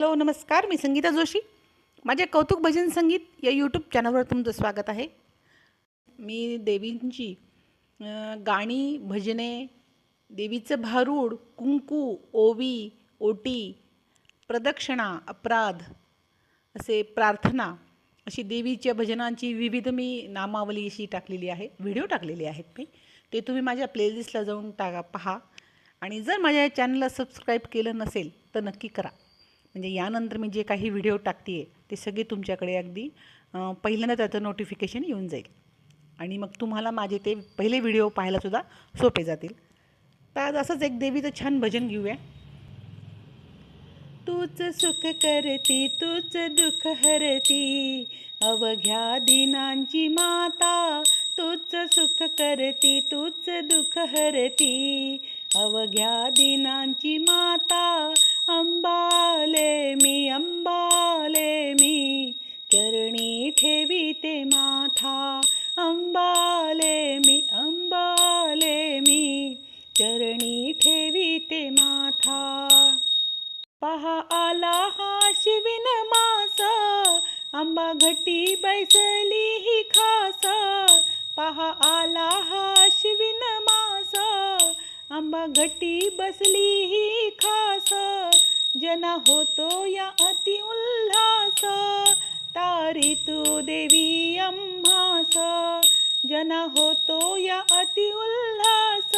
Hello नमस्कार, मी संगीता जोशी. माझ्या कौतुक भजन संगीत या यूट्यूब चॅनलवर तुमचं स्वागत आहे. मी देवींची गाणी, भजने, देवीचं भारूड, कुंकू, ओवी, ओटी, प्रदक्षिणा, अपराध, असे प्रार्थना, अशी देवीच्या भजनांची विविध मी नामावली अशी टाकलेली आहे, व्हिडिओ टाकलेले आहेत मी. ते तुम्ही माझ्या प्लेलिस्टला जाऊन पहा. आणि जर माझ्या चॅनलला सबस्क्राईब केलं नसेल तर नक्की करा. म्हणजे यानंतर मी जे काही व्हिडिओ टाकते आहे ते सगळे तुमच्याकडे अगदी पहिल्यांदा त्याचं नोटिफिकेशन येऊन जाईल आणि मग तुम्हाला माझे ते पहिले व्हिडिओ पाहायलासुद्धा सोपे जातील. तर आज असंच एक देवीचं छान भजन घेऊया. तूच सुख करती, तूच दुःख हरती, अवघ्या दिनांची माता. तूच सुख करती, तूच दुःख हरती, अवघ्या दिनांची माता. अंबाले मी चरणी ठेवीते माथा. अंबाले मी चरणी ठेवीते माथा. पहा आला हा श्रावण मास, आंबा घटी बैसली ही खास. पहा आला हा श्रावण मास, आंबा घटी बसली ही खास. जना होतो या अति उल्हास, तारी तू देवी आम्हास. जना होतो या अति उल्हास,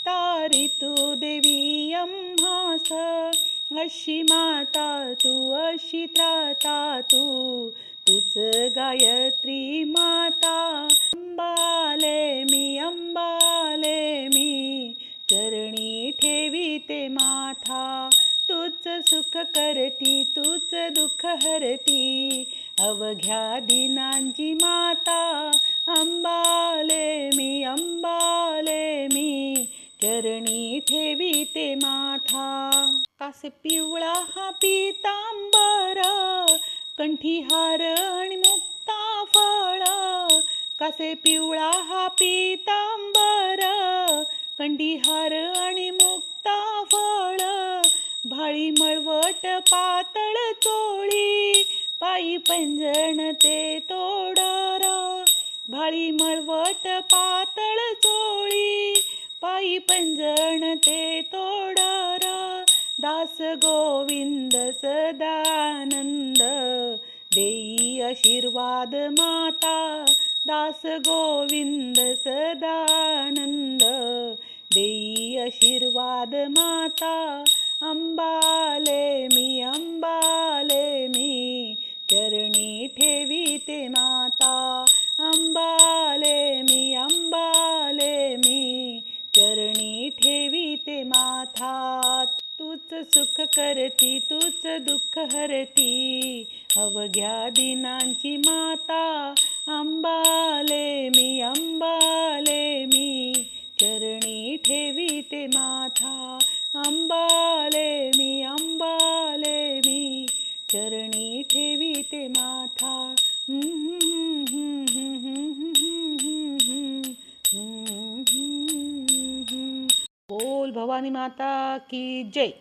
तारी तू देवी आम्हास. अशी माता तू, अशी त्राता तू, तूच गायत्री माता. अंबाले मी चरणी ठेवीते माथा. तूच सुख करती, तूच दुःख हरती, अवघ्या दिनांची माता. अंबाले मी चरणी ठेवीते माथा. कासे पिवळा हा पीतांबर, कंठी हार आणि मुक्ता फळ. कासे पिवळा हा पीतांबर, कंठी हार आणि मुक्ता फळ. भाळी मळवट पातळ चोळी, पायी पैंजण ते तोडर. भाळी मळवट पातळ चोळी, पायी पैंजण ते तोडर. दास गोविंद सदानंद, देई आशीर्वाद माता. दास गोविंद सदानंद, देई आशीर्वाद माता. अंबाले मी चरणी ठेवीते माता. अंबाले मी चरणी ठेवीते माथा. तूच सुख करती, तूच दुःख हरती, अवघ्या दिनांची माता. अंबाले मी चरणी ठेवीते माथा. अंबाले मी चरणी ठेवीते माथा. बोल भवानी माता की जय.